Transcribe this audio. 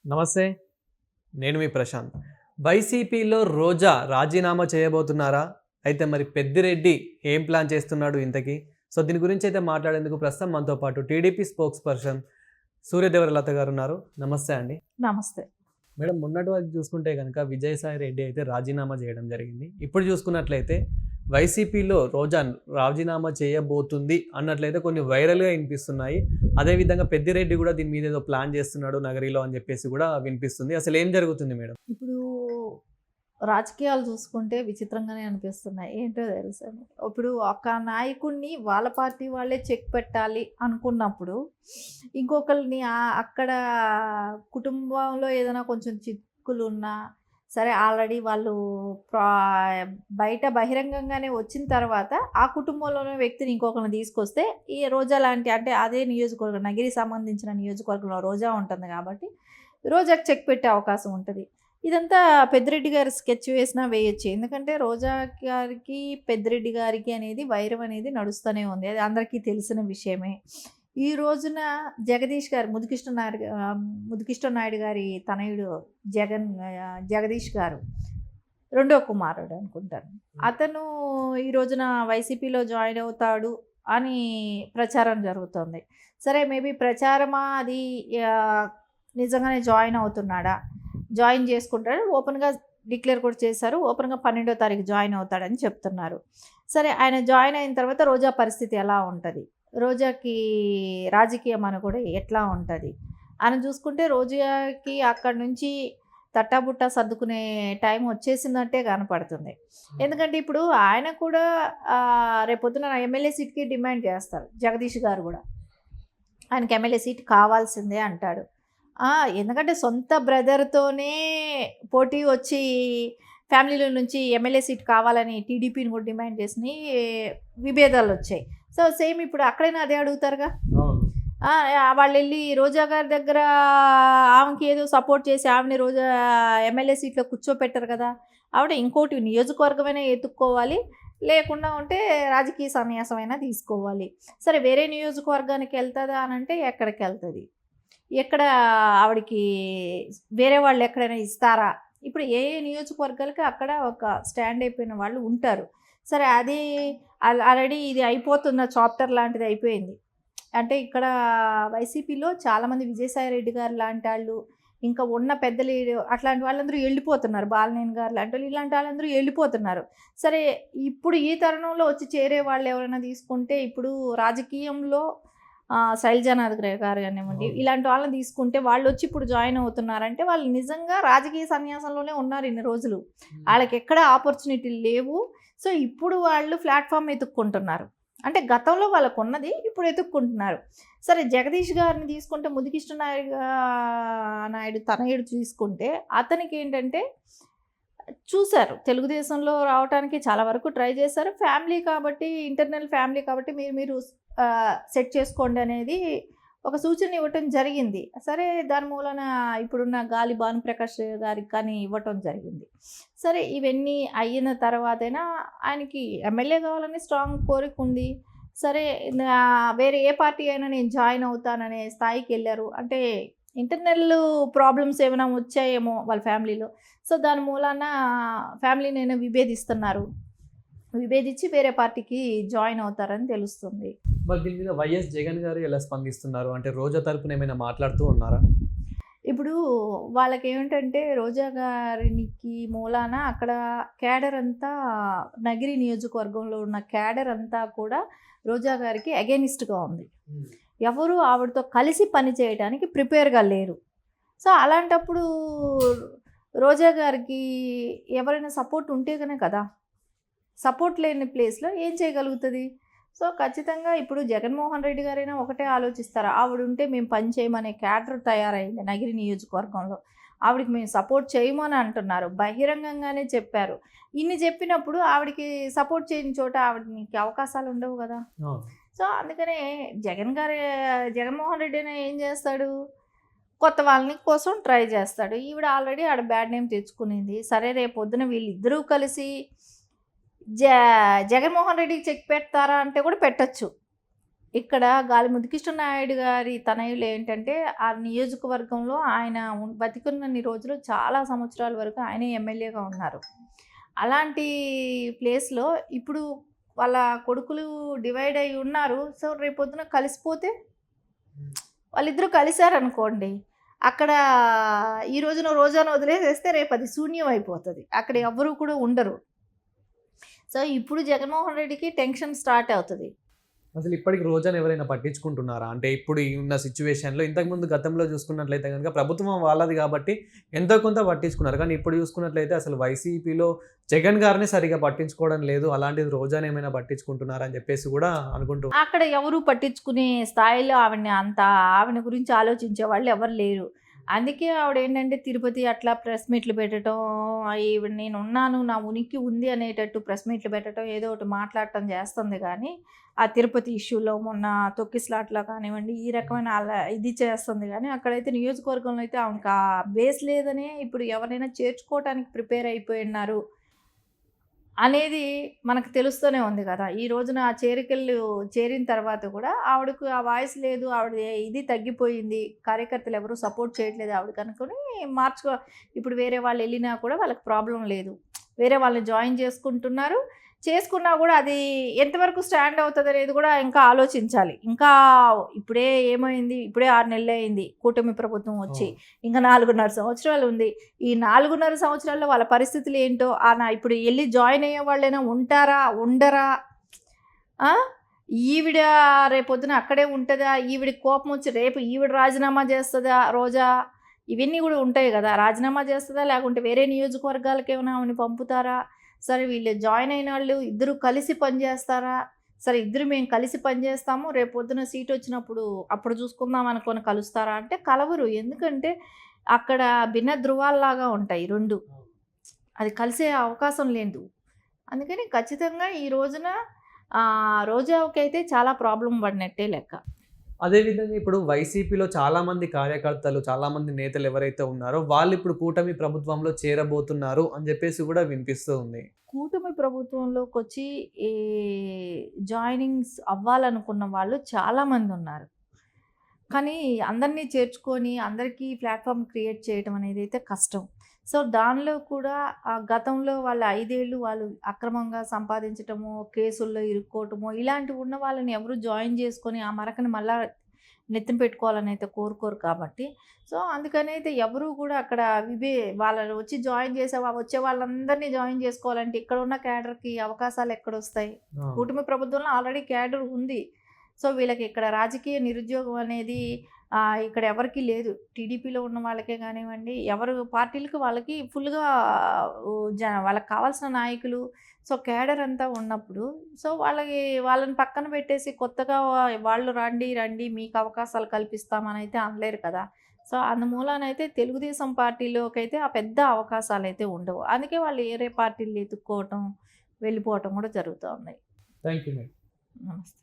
నమస్తే. నేను మీ ప్రశాంత్. వైసీపీలో రోజా రాజీనామా చేయబోతున్నారా? అయితే మరి పెద్దిరెడ్డి ఏం ప్లాన్ చేస్తున్నాడు ఇంతకీ? సో, దీని గురించి అయితే మాట్లాడేందుకు ప్రస్తుతం మనతో పాటు టీడీపీ స్పోక్స్ పర్సన్ సూర్యదేవరలత గారు ఉన్నారు. నమస్తే అండి. నమస్తే. మేడం, మొన్నటి వరకు చూసుకుంటే కనుక విజయసాయి రెడ్డి అయితే రాజీనామా చేయడం జరిగింది. ఇప్పుడు చూసుకున్నట్లయితే వైసీపీలో రోజా రాజీనామా చేయబోతుంది అన్నట్లయితే కొన్ని వైరల్గా వినిపిస్తున్నాయి. అదేవిధంగా పెద్దిరెడ్డి కూడా దీని మీద ఏదో ప్లాన్ చేస్తున్నాడు నగరిలో అని చెప్పేసి కూడా వినిపిస్తుంది. అసలు ఏం జరుగుతుంది మేడం? ఇప్పుడు రాజకీయాలు చూసుకుంటే విచిత్రంగానే అనిపిస్తున్నాయి. ఏంటో తెలుసా, ఇప్పుడు ఒక నాయకుడిని వాళ్ళ పార్టీ వాళ్ళే చెక్ పెట్టాలి అనుకున్నప్పుడు ఇంకొకరిని అక్కడ కుటుంబంలో ఏదైనా కొంచెం చిక్కులు ఉన్నా సరే, ఆల్రెడీ వాళ్ళు బయట బహిరంగంగానే వచ్చిన తర్వాత ఆ కుటుంబంలోనే వ్యక్తిని ఇంకొకరిని తీసుకొస్తే ఈ రోజా లాంటి, అంటే అదే నియోజకవర్గం నగిరి సంబంధించిన నియోజకవర్గంలో రోజా ఉంటుంది కాబట్టి రోజాకి చెక్ పెట్టే అవకాశం ఉంటుంది. ఇదంతా పెద్దిరెడ్డి గారు స్కెచ్ వేసినా వేయచ్చు. ఎందుకంటే రోజా గారికి పెద్దిరెడ్డి గారికి అనేది వైరం అనేది నడుస్తూనే ఉంది. అది అందరికీ తెలిసిన విషయమే. ఈ రోజున జగదీష్ గారు ముదుకిష్ట నాయుడు గారి తనయుడు జగదీష్ గారు రెండో కుమారుడు అనుకుంటాను. అతను ఈ రోజున వైసీపీలో జాయిన్ అవుతాడు అని ప్రచారం జరుగుతుంది. సరే, మేబీ ప్రచారమా అది నిజంగానే జాయిన్ అవుతున్నాడా, జాయిన్ చేసుకుంటాడు, ఓపెన్గా డిక్లేర్ కూడా చేశారు. ఓపెన్గా 12వ తారీఖు జాయిన్ అవుతాడని చెప్తున్నారు. సరే, ఆయన జాయిన్ అయిన తర్వాత రోజా పరిస్థితి ఎలా ఉంటుంది, రోజాకి రాజకీయం అని కూడా ఎట్లా ఉంటుంది అని చూసుకుంటే రోజాకి అక్కడి నుంచి తట్టాబుట్టా సర్దుకునే టైం వచ్చేసినట్టే కనపడుతుంది. ఎందుకంటే ఇప్పుడు ఆయన కూడా రేపొద్దున ఎమ్మెల్యే సీట్కి డిమాండ్ చేస్తారు. జగదీష్ గారు కూడా ఆయనకి ఎమ్మెల్యే సీట్ కావాల్సిందే అంటాడు. ఎందుకంటే సొంత బ్రదర్తోనే పోటీ వచ్చి ఫ్యామిలీలో నుంచి ఎమ్మెల్యే సీట్ కావాలని టీడీపీని కూడా డిమాండ్ చేసి విభేదాలు వచ్చాయి. సో సేమ్ ఇప్పుడు అక్కడైనా అదే అడుగుతారుగా. వాళ్ళు వెళ్ళి రోజా గారి దగ్గర ఆమెకి ఏదో సపోర్ట్ చేసి ఆమెని రోజా ఎమ్మెల్యే సీట్లో కూర్చోపెట్టారు కదా. ఆవిడ ఇంకోటి నియోజకవర్గమైనా ఎత్తుక్కోవాలి, లేకుండా ఉంటే రాజకీయ సన్యాసమైనా తీసుకోవాలి. సరే, వేరే నియోజకవర్గానికి వెళ్తుందా అని అంటే ఎక్కడికి వెళ్తుంది? ఎక్కడ ఆవిడకి వేరే వాళ్ళు ఎక్కడైనా ఇస్తారా? ఇప్పుడు ఏ నియోజకవర్గాలకి అక్కడ ఒక స్టాండ్ అయిపోయిన వాళ్ళు ఉంటారు. సరే, అది ఆల్రెడీ ఇది అయిపోతున్న చాప్టర్ లాంటిది అయిపోయింది. అంటే ఇక్కడ వైసీపీలో చాలామంది విజయసాయి రెడ్డి గారు లాంటి వాళ్ళు, ఇంకా ఉన్న పెద్దలు అట్లాంటి వాళ్ళందరూ వెళ్ళిపోతున్నారు. బాలనేని గారు లాంటి వాళ్ళు, ఇలాంటి వాళ్ళందరూ వెళ్ళిపోతున్నారు. సరే, ఇప్పుడు ఈ తరుణంలో వచ్చి చేరే వాళ్ళు ఎవరైనా తీసుకుంటే, ఇప్పుడు రాజకీయంలో శైలజానాథ్ గారు కానివ్వండి, ఇలాంటి వాళ్ళని తీసుకుంటే వాళ్ళు వచ్చి ఇప్పుడు జాయిన్ అవుతున్నారంటే వాళ్ళు నిజంగా రాజకీయ సన్యాసంలోనే ఉన్నారు ఇన్ని రోజులు. వాళ్ళకి ఎక్కడ ఆపర్చునిటీలు లేవు. సో ఇప్పుడు వాళ్ళు ప్లాట్ఫామ్ ఎత్తుక్కుంటున్నారు. అంటే గతంలో వాళ్ళకు ఉన్నది ఇప్పుడు ఎత్తుక్కుంటున్నారు. సరే, జగదీష్ గారిని తీసుకుంటే ముదికిష్ట నాయుడు తనయుడు తీసుకుంటే అతనికి ఏంటంటే చూశారు, తెలుగుదేశంలో రావడానికి చాలా వరకు ట్రై చేశారు. ఫ్యామిలీ కాబట్టి, ఇంటర్నల్ ఫ్యామిలీ కాబట్టి మీరు సెట్ చేసుకోండి అనేది ఒక సూచన ఇవ్వటం జరిగింది. సరే, దాని మూలన ఇప్పుడున్న గాలి భానుప్రకాష్ గారికి కానీ ఇవ్వటం జరిగింది. సరే, ఇవన్నీ అయిన తర్వాతైనా ఆయనకి ఎమ్మెల్యే కావాలని స్ట్రాంగ్ కోరిక ఉంది. సరే, వేరే ఏ పార్టీ అయినా నేను జాయిన్ అవుతాననే స్థాయికి వెళ్ళారు. అంటే ఇంటర్నల్ ప్రాబ్లమ్స్ ఏమైనా వచ్చాయేమో వాళ్ళ ఫ్యామిలీలో. సో దాని మూలాన ఫ్యామిలీ నేను విభేదించి వేరే పార్టీకి జాయిన్ అవుతారని తెలుస్తుంది. మరి దీని మీద వైఎస్ జగన్ గారు ఎలా స్పందిస్తున్నారు? అంటే రోజా తరపున ఏమైనా మాట్లాడుతూ ఉన్నారా? ఇప్పుడు వాళ్ళకి ఏమిటంటే రోజా గారికి మూలాన అక్కడ క్యాడర్ అంతా, నగిరి నియోజకవర్గంలో ఉన్న క్యాడర్ అంతా కూడా రోజా గారికి అగెనిస్ట్గా ఉంది. ఎవరు ఆవిడతో కలిసి పని చేయడానికి ప్రిపేర్గా లేరు. సో అలాంటప్పుడు రోజా గారికి ఎవరైనా సపోర్ట్ ఉంటేనే కదా. సపోర్ట్ లేని ప్లేస్లో ఏం చేయగలుగుతుంది? సో ఖచ్చితంగా ఇప్పుడు జగన్మోహన్ రెడ్డి గారైనా ఒకటే ఆలోచిస్తారు, ఆవిడ ఉంటే మేము పని చేయమనే క్యాడర్ తయారైంది నగిరి నియోజకవర్గంలో, ఆవిడకి మేము సపోర్ట్ చేయమని అంటున్నారు, బహిరంగంగానే చెప్పారు. ఇన్ని చెప్పినప్పుడు ఆవిడకి సపోర్ట్ చేయని చోట ఆవిడకి అవకాశాలు ఉండవు కదా. సో అందుకనే జగన్మోహన్ రెడ్డి అయినా ఏం చేస్తాడు, కొత్త వాళ్ళని కోసం ట్రై చేస్తాడు. ఈవిడ ఆల్రెడీ ఆడ బ్యాడ్ నేమ్ తెచ్చుకునింది. సరే, రేపు పొద్దున వీళ్ళిద్దరూ కలిసి జగన్మోహన్ రెడ్డికి చెక్ పెడతారా అంటే కూడా పెట్టచ్చు. ఇక్కడ గాలి ముద్దుకృష్ణ నాయుడు గారి తనయులు ఏంటంటే ఆ నియోజకవర్గంలో ఆయన బతికున్నన్ని రోజులు చాలా సంవత్సరాల వరకు ఆయనే ఎమ్మెల్యేగా ఉన్నారు. అలాంటి ప్లేస్లో ఇప్పుడు వాళ్ళ కొడుకులు డివైడ్ అయి ఉన్నారు. సో రేపొద్దున కలిసిపోతే వాళ్ళిద్దరూ కలిశారనుకోండి, అక్కడ ఈ రోజున రోజాను వదిలేసేస్తే రేపు అది శూన్యం అయిపోతుంది. అక్కడ ఎవ్వరూ కూడా ఉండరు. సో ఇప్పుడు జగన్మోహన్ రెడ్డికి టెన్షన్ స్టార్ట్ అవుతుంది. అసలు ఇప్పటికి రోజాను ఎవరైనా పట్టించుకుంటున్నారా? అంటే ఇప్పుడు ఈ ఉన్న సిచ్యువేషన్‌లో ఇంతకుముందు గతంలో చూసుకున్నట్లయితే గనుక ప్రభుత్వం వాళ్ళది కాబట్టి ఎంతో కొంత పట్టించుకున్నారు. కానీ ఇప్పుడు చూసుకున్నట్లయితే అసలు వైసీపీలో జగన్ గారిని సరిగ్గా పట్టించుకోవడం లేదు. అలాంటిది రోజాని ఏమైనా పట్టించుకుంటున్నారా అని చెప్పేసి కూడా అనుకుంటూ అక్కడ ఎవరు పట్టించుకునే స్థాయిలో ఆవిడ గురించి ఆలోచించే వాళ్ళు ఎవరు లేరు. అందుకే ఆవిడ ఏంటంటే తిరుపతి అట్లా ప్రెస్ మీట్లు పెట్టడం, ఈవిడ నేను ఉన్నాను, నా ఉనికి ఉంది అనేటట్టు ప్రెస్ మీట్లు పెట్టడం, ఏదో ఒకటి మాట్లాడటం చేస్తుంది. కానీ ఆ తిరుపతి ఇష్యూలో మొన్న తొక్కిస్లాట్లో కానివ్వండి, ఈ రకమైన ఇది చేస్తుంది. కానీ అక్కడైతే నియోజకవర్గంలో అయితే ఆమెకు ఆ బేస్ లేదనే ఇప్పుడు ఎవరైనా చేర్చుకోవడానికి ప్రిపేర్ అయిపోయి ఉన్నారు అనేది మనకు తెలుస్తూనే ఉంది కదా. ఈ రోజున ఆ చేరిన తర్వాత కూడా ఆవిడకు ఆ వాయిస్ లేదు, ఆవిడ ఇది తగ్గిపోయింది, కార్యకర్తలు ఎవరు సపోర్ట్ చేయట్లేదు ఆవిడకి అనుకుని ఇప్పుడు వేరే వాళ్ళు వెళ్ళినా కూడా వాళ్ళకి ప్రాబ్లం లేదు. వేరే వాళ్ళని జాయిన్ చేసుకున్నా కూడా అది ఎంతవరకు స్టాండ్ అవుతుంది అనేది కూడా ఇంకా ఆలోచించాలి. ఇంకా ఇప్పుడే ఏమైంది, ఇప్పుడే 6 నెలలు అయింది కూటమి ప్రభుత్వం వచ్చి, ఇంకా 4.5 సంవత్సరాలు ఉంది. ఈ 4.5 సంవత్సరాల్లో వాళ్ళ పరిస్థితులు ఏంటో, ఇప్పుడు వెళ్ళి జాయిన్ అయ్యే వాళ్ళైనా ఉంటారా ఉండరా, ఈవిడ రేపొద్దున అక్కడే ఉంటుందా, ఈవిడ కోపం వచ్చి రేపు ఈవిడ రాజీనామా చేస్తుందా రోజా, ఇవన్నీ కూడా ఉంటాయి కదా. రాజీనామా చేస్తుందా లేకుంటే వేరే నియోజకవర్గాలకి ఏమైనా ఆమెను పంపుతారా, సరే వీళ్ళు జాయిన్ అయిన వాళ్ళు ఇద్దరు కలిసి పనిచేస్తారా, సరే ఇద్దరు మేము కలిసి పనిచేస్తాము రేపు పొద్దున సీట్ వచ్చినప్పుడు అప్పుడు చూసుకుందాం అనుకొని కలుస్తారా అంటే కలవరు. ఎందుకంటే అక్కడ భిన్న ధృవాల్లాగా ఉంటాయి రెండు, అది కలిసే అవకాశం లేదు. అందుకని ఖచ్చితంగా ఈ రోజున రోజాకి అయితే చాలా ప్రాబ్లం పడినట్టే లెక్క. అదేవిధంగా ఇప్పుడు వైసీపీలో చాలామంది కార్యకర్తలు, చాలామంది నేతలు ఎవరైతే ఉన్నారో వాళ్ళు ఇప్పుడు కూటమి ప్రభుత్వంలో చేరబోతున్నారు అని చెప్పేసి కూడా వినిపిస్తూ ఉంది. కూటమి ప్రభుత్వంలోకి వచ్చి జాయినింగ్స్ అవ్వాలనుకున్న వాళ్ళు చాలామంది ఉన్నారు. కానీ అందరినీ చేర్చుకొని అందరికీ ప్లాట్ఫామ్ క్రియేట్ చేయడం అనేది అయితే కష్టం. సో దానిలో కూడా గతంలో వాళ్ళ 5 ఏళ్ళు వాళ్ళు అక్రమంగా సంపాదించటము, కేసుల్లో ఇరుక్కోవటము, ఇలాంటివి ఉన్న వాళ్ళని ఎవరు జాయిన్ చేసుకొని ఆ మరకని మళ్ళా నెత్తిన పెట్టుకోవాలని అయితే కోరుకోరు కాబట్టి, సో అందుకనైతే ఎవరు కూడా అక్కడ వాళ్ళని వచ్చి వచ్చే వాళ్ళందరినీ జాయిన్ చేసుకోవాలంటే ఇక్కడ ఉన్న క్యాడర్కి అవకాశాలు ఎక్కడొస్తాయి? కూటమి ప్రభుత్వంలో ఆల్రెడీ క్యాడర్ ఉంది. సో వీళ్ళకి ఇక్కడ రాజకీయ నిరుద్యోగం అనేది ఇక్కడ ఎవరికి లేదు. టీడీపీలో ఉన్న వాళ్ళకే కానివ్వండి, ఎవరు పార్టీలకు వాళ్ళకి ఫుల్గా వాళ్ళకి కావాల్సిన నాయకులు, సో క్యాడర్ అంతా ఉన్నప్పుడు సో వాళ్ళని పక్కన పెట్టేసి కొత్తగా వాళ్ళు రండి మీకు అవకాశాలు కల్పిస్తామని అయితే అనలేరు కదా. సో అందుమూలనైతే తెలుగుదేశం పార్టీలోకి అయితే ఆ పెద్ద అవకాశాలు అయితే ఉండవు. అందుకే వాళ్ళు వేరే పార్టీలు ఎత్తుక్కోవటం, వెళ్ళిపోవటం కూడా జరుగుతూ ఉన్నాయి. Thank you madam. నమస్తే.